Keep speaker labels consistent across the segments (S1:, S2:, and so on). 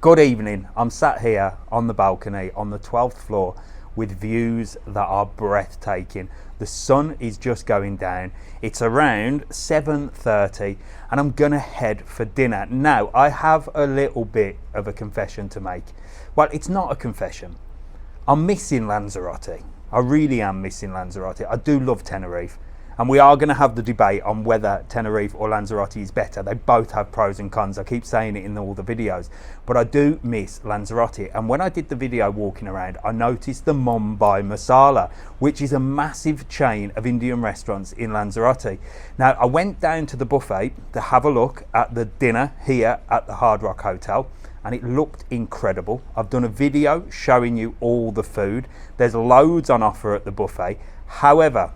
S1: Good evening. I'm sat here on the balcony on the 12th floor with views that are breathtaking. The sun is just going down. It's around 7:30 and I'm gonna head for dinner. Now, I have a little bit of a confession to make. Well, it's not a confession. I'm missing Lanzarote. I really am missing Lanzarote. I do love Tenerife. And we are going to have the debate on whether Tenerife or Lanzarote is better. They both have pros and cons. I keep saying it in all the videos. But I do miss Lanzarote. And when I did the video walking around, I noticed the Mumbai Masala, which is a massive chain of Indian restaurants in Lanzarote. Now, I went down to the buffet to have a look at the dinner here at the Hard Rock Hotel. And it looked incredible. I've done a video showing you all the food. There's loads on offer at the buffet. However,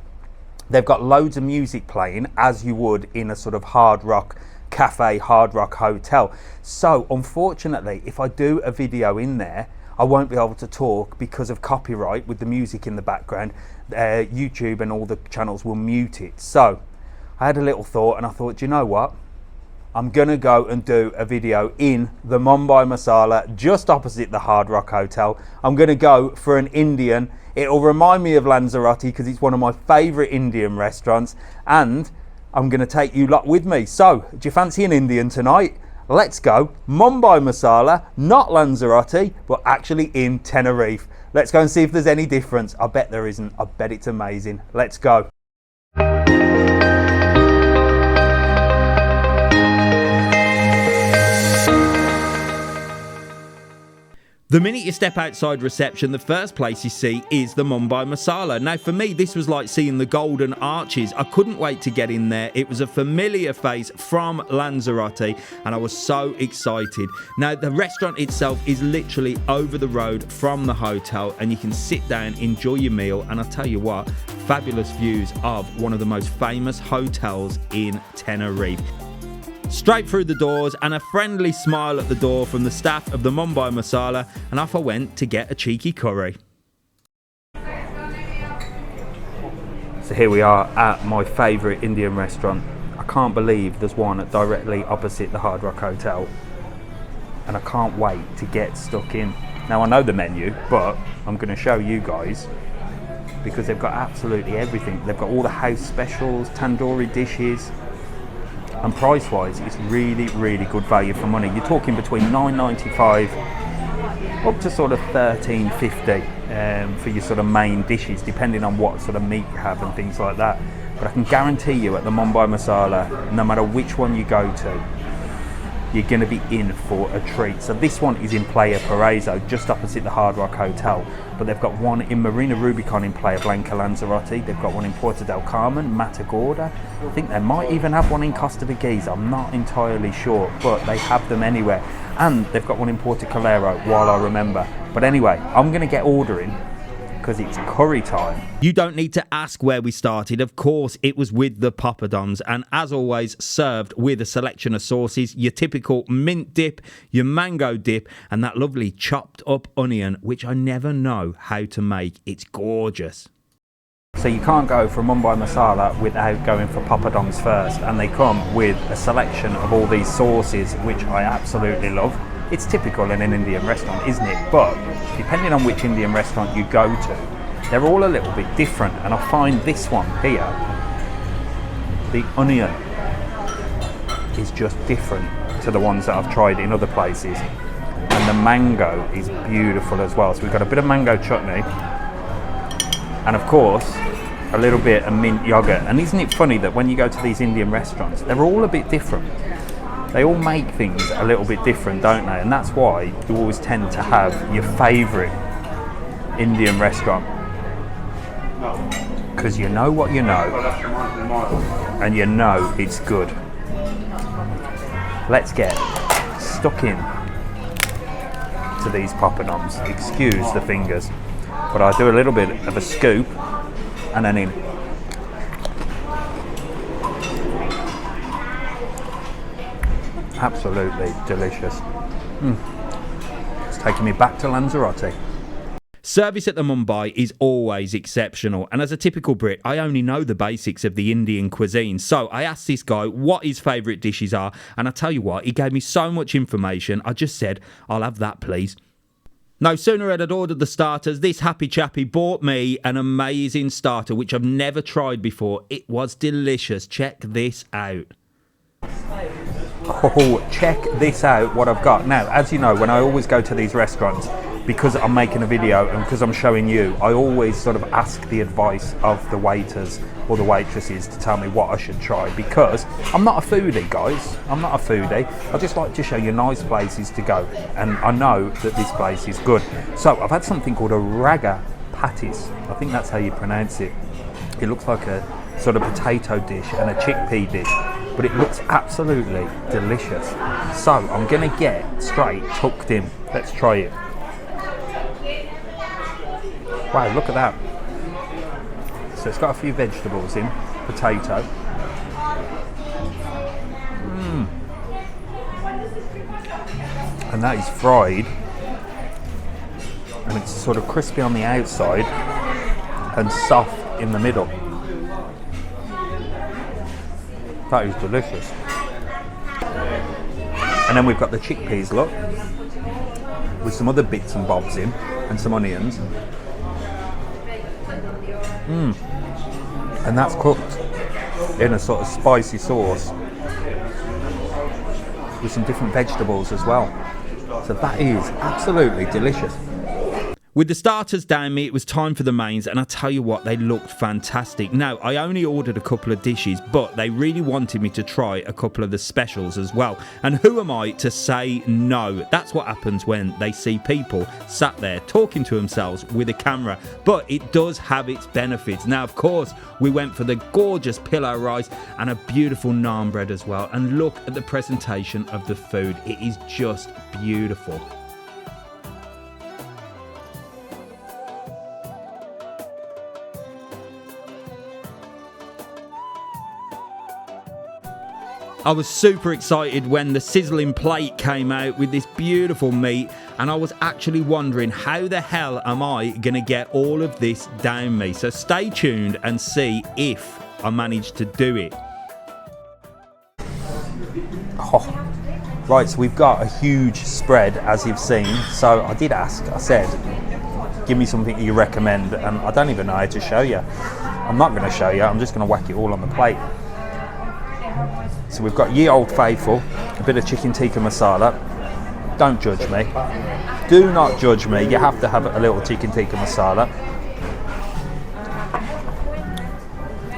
S1: they've got loads of music playing as you would in a sort of hard rock cafe, hard rock hotel. So unfortunately, if I do a video in there, I won't be able to talk because of copyright with the music in the background. YouTube and all the channels will mute it. So I had a little thought and I thought, you know what? I'm gonna go and do a video in the Mumbai Masala just opposite the Hard Rock Hotel. I'm gonna go for an Indian. It'll remind me of Lanzarote because it's one of my favorite Indian restaurants, and I'm gonna take you lot with me. So, do you fancy an Indian tonight? Let's go. Mumbai Masala, not Lanzarote, but actually in Tenerife. Let's go and see if there's any difference. I bet there isn't. I bet it's amazing. Let's go.
S2: The minute you step outside reception, the first place you see is the Mumbai Masala. Now, for me, this was like seeing the Golden Arches. I couldn't wait to get in there. It was a familiar face from Lanzarote, and I was so excited. Now, the restaurant itself is literally over the road from the hotel, and you can sit down, enjoy your meal, and I'll tell you what, fabulous views of one of the most famous hotels in Tenerife. Straight through the doors and a friendly smile at the door from the staff of the Mumbai Masala, and off I went to get a cheeky curry.
S1: So here we are at my favourite Indian restaurant. I can't believe there's one directly opposite the Hard Rock Hotel, and I can't wait to get stuck in. Now, I know the menu, but I'm going to show you guys because they've got absolutely everything. They've got all the house specials, tandoori dishes, and price wise it's really good value for money. You're talking between $9.95 up to sort of $13.50 for your sort of main dishes, depending on what sort of meat you have and things like that. But I can guarantee you at the Mumbai Masala, no matter which one you go to, you're going to be in for a treat. So this one is in Playa Paraiso, just opposite the Hard Rock Hotel. But they've got one in Marina, Rubicon in Playa Blanca, Lanzarote. They've got one in Puerto Calero, Matagorda. I think they might even have one in Costa de Giza. I'm not entirely sure, but they have them anywhere. And they've got one in Puerto Calero, while I remember. But anyway, I'm going to get ordering because it's curry time.
S2: You don't need to ask where we started. Of course, it was with the poppadoms, and as always, served with a selection of sauces, your typical mint dip, your mango dip, and that lovely chopped up onion, which I never know how to make. It's gorgeous.
S1: So you can't go for Mumbai Masala without going for poppadoms first, and they come with a selection of all these sauces, which I absolutely love. It's typical in an Indian restaurant, isn't it? But depending on which Indian restaurant you go to, they're all a little bit different. And I find this one here, the onion, is just different to the ones that I've tried in other places. And the mango is beautiful as well. So we've got a bit of mango chutney, and of course, a little bit of mint yogurt. And isn't it funny that when you go to these Indian restaurants, they're all a bit different. They all make things a little bit different, don't they? And that's why you always tend to have your favourite Indian restaurant, because you know what you know, and you know it's good. Let's get stuck in to these poppadoms. Excuse the fingers, but I do a little bit of a scoop and then in. Absolutely delicious. It's taking me back to Lanzarote.
S2: Service at the Mumbai is always exceptional, and as a typical Brit, I only know the basics of the Indian cuisine. So I asked this guy what his favourite dishes are, and I tell you what, he gave me so much information. I just said, I'll have that please. No sooner had I ordered the starters, this happy chappy bought me an amazing starter which I've never tried before. It was delicious. Check this out.
S1: Oh, check this out, what I've got. Now, as you know, when I always go to these restaurants, because I'm making a video and because I'm showing you, I always sort of ask the advice of the waiters or the waitresses to tell me what I should try, because I'm not a foodie, guys. I'm not a foodie. I just like to show you nice places to go, and I know that this place is good. So I've had something called a raga patties. I think that's how you pronounce it. It looks like a sort of potato dish and a chickpea dish, but it looks absolutely delicious. So I'm gonna get straight tucked in. Let's try it. Wow, look at that. So it's got a few vegetables in, potato. And that is fried. And it's sort of crispy on the outside and soft in the middle. That is delicious. And then we've got the chickpeas, look, with some other bits and bobs in, and some onions. And that's cooked in a sort of spicy sauce with some different vegetables as well. So that is absolutely delicious.
S2: With the starters down me, it was time for the mains, and I tell you what, they looked fantastic. Now, I only ordered a couple of dishes, but they really wanted me to try a couple of the specials as well. And who am I to say no? That's what happens when they see people sat there talking to themselves with a camera. But it does have its benefits. Now, of course, we went for the gorgeous pillau rice and a beautiful naan bread as well. And look at the presentation of the food. It is just beautiful. I was super excited when the sizzling plate came out with this beautiful meat, and I was actually wondering, how the hell am I going to get all of this down me? So stay tuned and see if I manage to do it.
S1: Oh. Right, so we've got a huge spread, as you've seen. So I did ask, I said, give me something you recommend, and I don't even know how to show you. I'm not going to show you, I'm just going to whack it all on the plate. So we've got ye old faithful, a bit of chicken tikka masala. Don't judge me. Do not judge me. You have to have a little chicken tikka masala.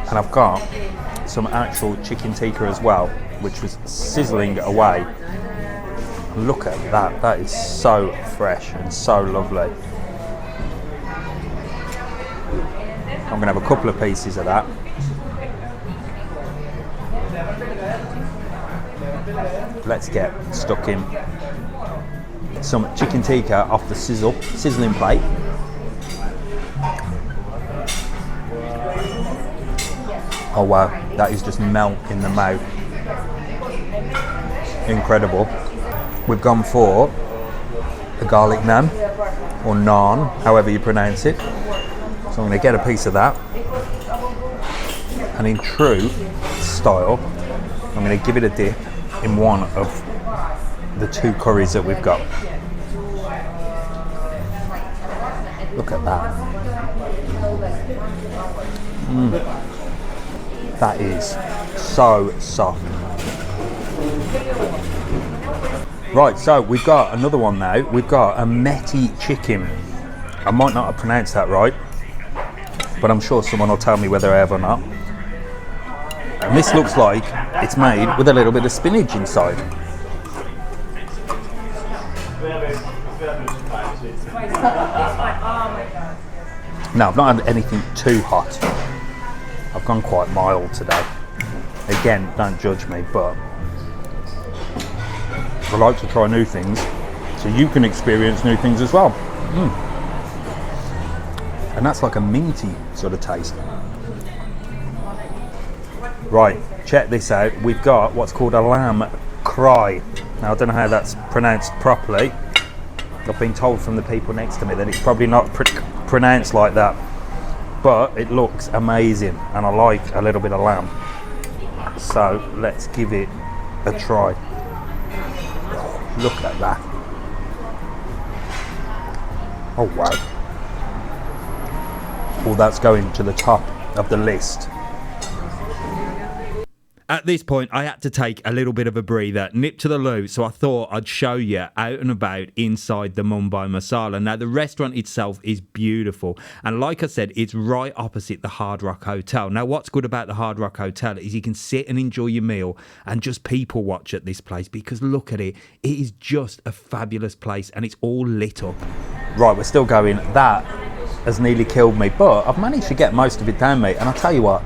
S1: And I've got some actual chicken tikka as well, which was sizzling away. Look at that. That is so fresh and so lovely. I'm going to have a couple of pieces of that. Let's get stuck in. Some chicken tikka off the sizzling plate. Oh wow, that is just melt in the mouth. Incredible. We've gone for a garlic naan, or naan, however you pronounce it. So I'm going to get a piece of that. And in true style, I'm going to give it a dip in one of the two curries that we've got. Look at that. That is so soft. Right, so we've got another one now. We've got a meti chicken. I might not have pronounced that right, but I'm sure someone will tell me whether I have or not. And this looks like it's made with a little bit of spinach inside. Now, I've not had anything too hot. I've gone quite mild today. Again, don't judge me, but I like to try new things so you can experience new things as well. And that's like a minty sort of taste. Right, check this out. We've got what's called a lamb cry. Now, I don't know how that's pronounced properly, I've been told from the people next to me that it's probably not pronounced like that, but it looks amazing, and I like a little bit of lamb. So let's give it a try. Look at that. Oh wow. Well, that's going to the top of the list.
S2: At this point, I had to take a little bit of a breather, nip to the loo, so I thought I'd show you out and about inside the Mumbai Masala. Now, the restaurant itself is beautiful, and like I said, it's right opposite the Hard Rock Hotel. Now, what's good about the Hard Rock Hotel is you can sit and enjoy your meal and just people watch at this place, because look at it. It is just a fabulous place, and it's all lit up.
S1: Right, we're still going. That has nearly killed me, but I've managed to get most of it down, mate, and I'll tell you what,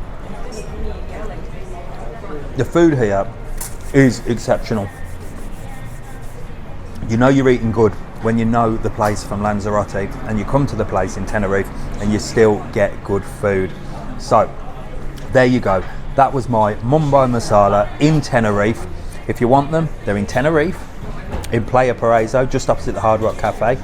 S1: the food here is exceptional. You know you're eating good when you know the place from Lanzarote, and you come to the place in Tenerife and you still get good food. So there you go. That was my Mumbai Masala in Tenerife. If you want them, they're in Tenerife, in Playa Paraiso, just opposite the Hard Rock Cafe.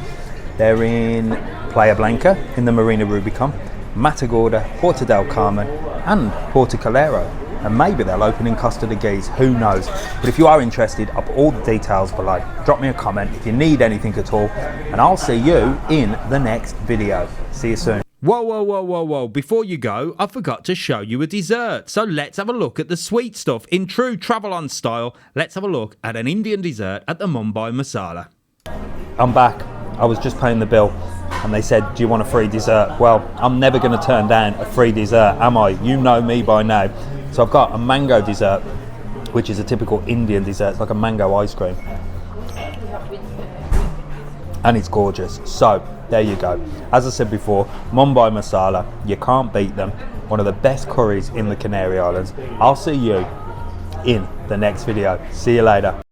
S1: They're in Playa Blanca, in the Marina Rubicon, Matagorda, Puerto Carmen, and Puerto Calero. And maybe they'll open in Costa de Guise, who knows. But if you are interested, I'll put all the details below. Drop me a comment if you need anything at all, and I'll see you in the next video. See you soon.
S2: Whoa, whoa, whoa, whoa, whoa. Before you go, I forgot to show you a dessert. So let's have a look at the sweet stuff. In true travel on style, let's have a look at an Indian dessert at the Mumbai Masala.
S1: I'm back. I was just paying the bill, and they said, do you want a free dessert? Well, I'm never going to turn down a free dessert, am I? You know me by now. So I've got a mango dessert, which is a typical Indian dessert. It's like a mango ice cream. And it's gorgeous. So there you go. As I said before, Mumbai Masala, you can't beat them. One of the best curries in the Canary Islands. I'll see you in the next video. See you later.